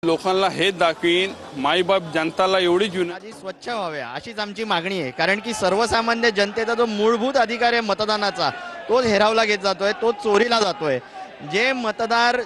लोकांना हे दाखवीन माईबाप जनताला एवढी जुनी स्वच्छ व्हाव्या अशीच आमची मागणी आहे। कारण की सर्वसामान्य जनतेचा जो मूलभूत अधिकार आहे मतदानाचा तो हेरावला घेत जातोय, तो चोरीला जातोय। जे मतदार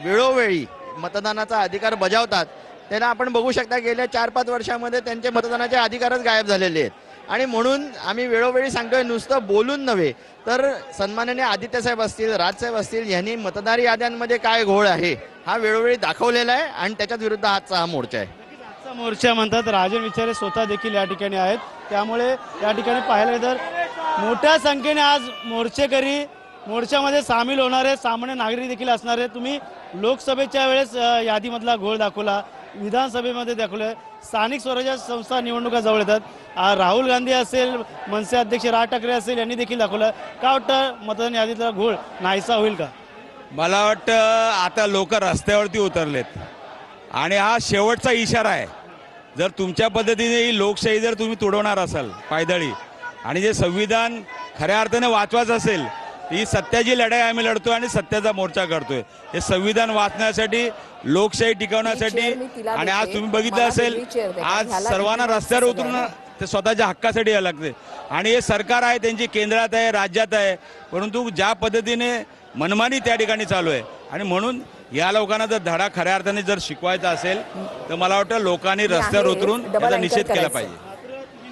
वेळोवेळी मतदानाचा अधिकार बजावतात त्यांना आपण बघू शकता गेल्या 4-5 वर्षांमध्ये त्यांचे मतदानाचे अधिकारच गायब झालेले आहेत। आणि म्हणून आम्ही वेळोवेळी सांगतोय, नुसतं बोलून नव्हे तर सन्माननीय आदित्यसाहेब असतील, राजसाहेब असतील यांनी मतदार याद्यांमध्ये काय घोळ आहे हा वेळोवेळी दाखवलेला आहे आणि त्याच्या विरुद्ध आजचा हा मोर्चा आहे। आजचा मोर्चा म्हणतात राजन विचारे स्वतः देखील या ठिकाणी आहेत, त्यामुळे या ठिकाणी पाहायला तर मोठ्या संख्येने आज मोर्चेकरी मोर्चामध्ये सामील होणारे सामान्य नागरिक देखील असणार आहेत। तुम्ही लोकसभेच्या वेळेस यादीमधला घोळ दाखवला, विधानसभेमध्ये दाखवलं, स्थानिक स्वराज्य संस्था निवडणुका जवळ येतात, राहुल गांधी असेल, मनसे अध्यक्ष राज ठाकरे असेल यांनी देखील दाखवलं। का वाटतं मतदान यादीतला घोळ नाहीसा होईल का? मला वाटतं आता लोक रस्त्यावरती उतरलेत आणि हा शेवटचा इशारा आहे। जर तुमच्या पद्धतीने ही लोकशाही जर तुम्ही तुडवणार असाल पायदळी आणि जे संविधान खऱ्या अर्थाने वाचवायचं असेल, ही सत्याची लढाई आम्ही लढतो आणि सत्याचा मोर्चा करतोय। हे संविधान वाचण्यासाठी, लोकशाही टिकवण्यासाठी। आणि आज तुम्ही बघितलं असेल, आज सर्वांना रस्त्यावर उतरून ते स्वतःच्या हक्कासाठी यायला लागते। आणि हे सरकार आहे त्यांची केंद्रात आहे, राज्यात आहे, परंतु ज्या पद्धतीने मनमानी त्या ठिकाणी चालू आहे आणि म्हणून या लोकांना जर धडा खऱ्या अर्थाने जर शिकवायचा असेल तर मला वाटतं लोकांनी रस्त्यावर उतरून त्याचा निषेध केला पाहिजे।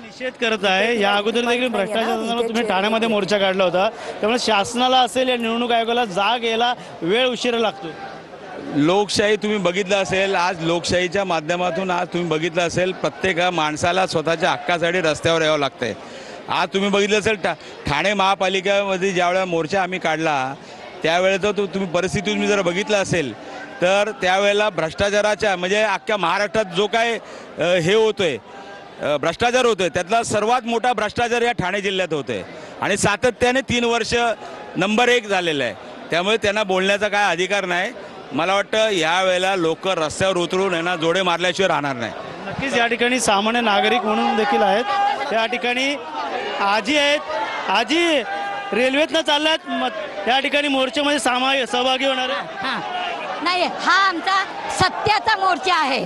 निषेध करत आहे। या अगोदर देखील भ्रष्टाचारावर तुम्ही ठाण्यामध्ये मोर्चा काढला होता, त्यामुळे शासनाला असेल या निवडणूक आयोगाला जाग यायला वेळ उशिरा लागतो। लोकशाही तुम्ही बघितलं असेल, आज लोकशाहीच्या माध्यमातून आज तुम्ही बघितलं असेल प्रत्येक माणसाला स्वतःच्या हक्कासाठी रस्त्यावर यावं लागतंय। आज तुम्ही बघितलं असेल ठाणे महापालिकेमध्ये ज्यावेळेला मोर्चा आम्ही काढला त्यावेळेचं तुम्ही परिस्थिती तुम्ही जर बघितलं असेल तर त्यावेळेला भ्रष्टाचाराच्या म्हणजे अख्ख्या महाराष्ट्रात जो काय हे होतोय भ्रष्टाचार होतोय त्यातला सर्वात मोठा भ्रष्टाचार या ठाणे जिल्ह्यात होतोय आणि सातत्याने 3 वर्ष नंबर 1 झालेला आहे। त्यामुळे त्यांना बोलण्याचा काय अधिकार नाही। मला वाटतं यावेळेला लोक रस्त्यावर उतरून यांना जोडे मारल्याशिवाय राहणार नाही। नक्कीच या ठिकाणी सामान्य नागरिक म्हणून देखील आहेत, या ठिकाणी आजी आहेत। आजी रेल्वेतनं चालल्यात या ठिकाणी मोर्चामध्ये सहभागी होणार आहे? नाही, हा आमचा सत्याचा मोर्चा आहे,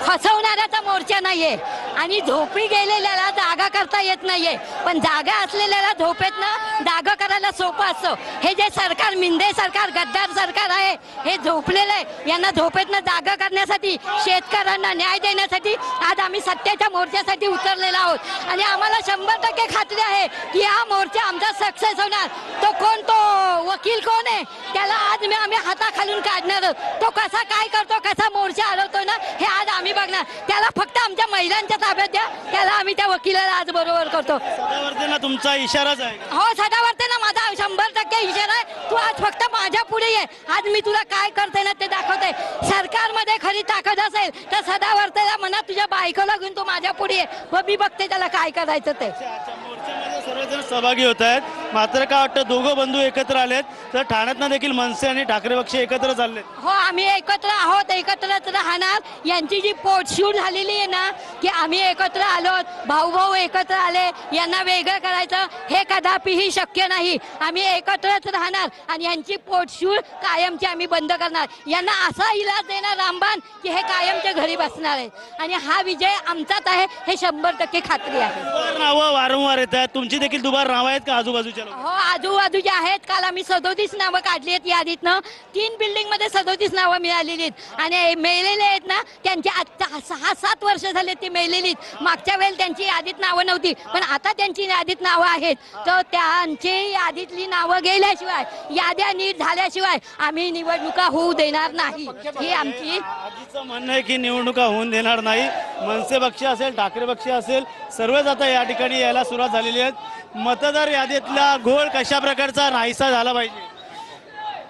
फसवणाऱ्याचा मोर्चा नाहीये। आणि झोपी गेलेल्याला जागा करता येत नाहीये, पण जागा असलेल्याला झोपेतनं जागा करायला सोपं असतं। हे जे सरकार मिंदे सरकार, गद्दार सरकार आहे, हे झोपलेलं आहे। यांना झोपेतनं जागा करण्यासाठी, शेतकऱ्यांना न्याय देण्यासाठी आज आम्ही सत्याच्या मोर्चासाठी उतरलेलो आहोत। आणि आम्हाला 100% खात्री आहे की हा मोर्चा आमचा सक्सेस होणार। तो कोण, तो वकील कोण आहे त्याला आज आम्ही हाताखालून काढणार। तो कसा काय करतो, कसा मोर्चा हलवतो ना हे आज आम्ही बघणार। त्याला फक्त आमच्या महिलांच्या ताब्यात द्या, त्याला आम्ही त्या वकिलाला आज बरोबर करतो। सदावर्तेंना तुमचा इशाराच आहे? हो, सदावर्तेंना माझा 100% इशारा आहे। तू आज फक्त माझ्या पुढे ये, आज मी तुला काय करते ना ते दाखवते। सरकारमध्ये खरी ताकद असेल तर सदावर्तेला म्हणा तुझ्या बायकोला घेऊन तू माझ्या पुढे ये, व मी बघते त्याला काय करायचं ते। मोर्चामध्ये सर्वजण सहभागी होत आहेत, मात्र काय वाटतं दोघं बंधू एकत्र आलेत तर ठाण्यातनं देखील मनसे आणि ठाकरे पक्ष एकत्र चालले? हो, आम्ही एकत्र आहोत, एकत्रच राहणार। यांची जी पोटशूट झालेली आहे ना की आम्ही एकत्र आलोत, भाऊ भाऊ एकत्र आले, यांना वेगळं करायचं हे कदापिही शक्य नाही। आम्ही एकत्रच राहणार आणि यांची पोटशूट कायमची आम्ही बंद करणार। यांना असा इलाज देणार रामबाण की हे कायमच्या घरी बसणार आहेत आणि हा विजय आमचाच आहे, हे 100% खात्री आहे। दुबार नावं वारंवार येत आहेत, तुमची देखील दुबार नावं आहेत का आजूबाजूच्या? हो, आजूबाजूचे आहेत। काल आम्ही 37 नावं काढली आहेत यादीतनं। 3 बिल्डिंग मध्ये 37 नावं मिळालेली आहेत आणि मेलेले आहेत ना त्यांची आता 6-7 वर्ष झाले ती मेलेली। मागच्या वेळेला त्यांची यादीत नावं नव्हती, पण आता त्यांची यादीत नावं आहेत। तर त्यांची यादीतली नावं गेल्याशिवाय, याद्या नीट झाल्याशिवाय आम्ही निवडणुका होऊ देणार नाही, ही आमची। आजीचं म्हणणं आहे की निवडणुका होऊन देणार नाही। मनसे पक्ष असेल, ठाकरे पक्ष असेल, सर्वच आता या ठिकाणी यायला सुरुवात झालेली आहे। मतदार यादीतला घोळ कशा प्रकारचा नाहीसा झाला पाहिजे?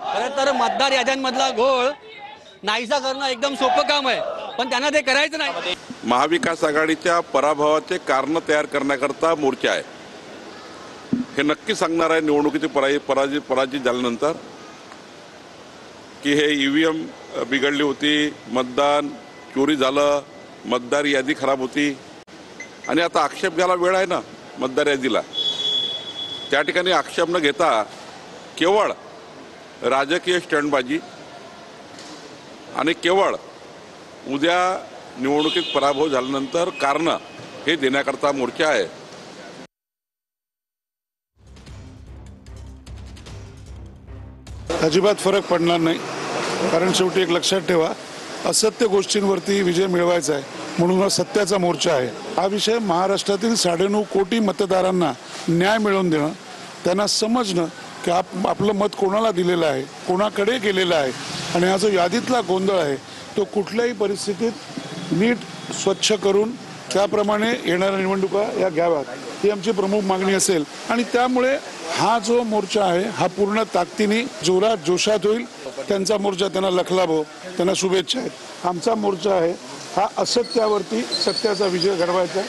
खरं तर मतदार याद्यांमधला घोळ नाहीसा करणं एकदम सोपं काम आहे, पण त्यांना ते करायचं नाही। महाविकास आघाडीच्या पराभवाचे कारण तयार करण्याकरता मोर्चा आहे। हे नक्की सांगणार आहे निवडणुकीची पराजित झाल्यानंतर की हे ईव्हीएम बिघडली होती, मतदान चोरी झालं, मतदार यादी खराब होती आणि आता आक्षेप घ्यायला वेळ आहे ना मतदार यादीला। त्या ठिकाणी आक्षेप न घेता केवळ राजकीय स्टंटबाजी आणि केवळ उद्या निवडणुकीत पराभव झाल्यानंतर कारणं हे देण्याकरता मोर्चा आहे. अजिबात फरक पडणार नाही, कारण शेवटी एक लक्षात ठेवा, असत्य गोष्टींवरती विजय मिळवायचा आहे म्हणून हा सत्याचा मोर्चा आहे. हा विषय महाराष्ट्रातील 9.5 कोटी मतदारांना न्याय मिळवून देणं, त्यांना समजणं की आपलं मत कोणाला दिलेलं आहे, कोणाकडे गेलेलं आहे, आणि हा जो यादीतला गोंधळ आहे तो कुठल्याही परिस्थितीत नीट स्वच्छ करून त्याप्रमाणे येणाऱ्या निवडणुका या घ्याव्यात, ही आमची प्रमुख मागणी असेल. आणि त्यामुळे हा जो मोर्चा आहे हा पूर्ण ताकदीने जोरात जोशात होईल. त्यांचा मोर्चा त्यांना लखलाभो, त्यांना शुभेच्छा आहेत. आमचा मोर्चा आहे हा असत्यावरती सत्याचा विजय घडवायचा.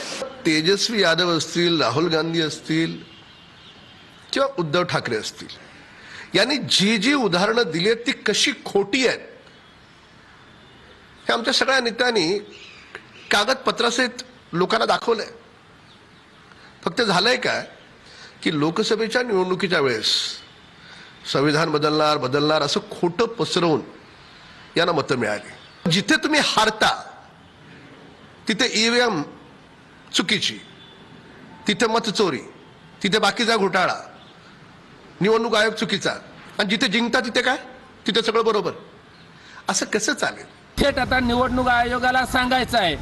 तेजस्वी यादव असतील, राहुल गांधी असतील किंवा उद्धव ठाकरे असतील, यांनी जी जी उदाहरणं दिली आहेत ती कशी खोटी आहेत हे आमच्या सगळ्या नेत्यांनी कागदपत्रासहित लोकांना दाखवलंय. फक्त झालंय काय की लोकसभेच्या निवडणुकीच्या वेळेस संविधान बदलणार असं खोटं पसरवून यांना मतं मिळाली. जिथे तुम्ही हारता तिथे ईव्हीएम चुकीची, तिथे मतचोरी, तिथे बाकीचा घोटाळा, निवडणूक आयोग चुकीचा, आणि जिथे जिंकता तिथे काय, तिथे सगळं बरोबर. असं कसं चालेल? थेट आता निवडणूक आयोगाला सांगायचं आहे,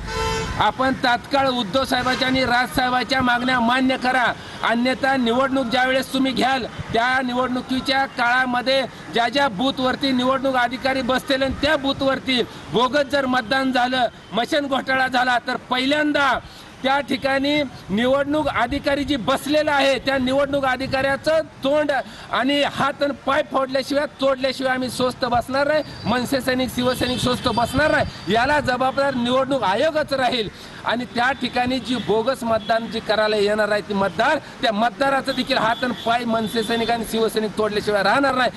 आपण तात्काळ उद्धव साहेबांच्या आणि राजसाहेबांच्या मागण्या मान्य करा, अन्यथा निवडणूक ज्यावेळेस तुम्ही घ्याल त्या निवडणुकीच्या काळामध्ये ज्या ज्या बूथवरती निवडणूक अधिकारी बसतील आणि त्या बूथवरती बोगस जर मतदान झालं, मशीन घोटाळा झाला, तर पहिल्यांदा त्या ठिकाणी निवडणूक अधिकारी जी बसलेला आहे त्या निवडणूक अधिकाऱ्याचं तोंड आणि हात आणि पाय फोडल्याशिवाय तोडल्याशिवाय आम्ही स्वस्त बसणार नाही. मनसे सैनिक, शिवसैनिक स्वस्त बसणार नाही. याला जबाबदार निवडणूक आयोगच राहील. आणि त्या ठिकाणी जी बोगस मतदान जी करायला येणार आहे ती मतदार, त्या मतदाराचं देखील हात आणि पाय मनसे सैनिक आणि शिवसैनिक तोडल्याशिवाय राहणार नाही.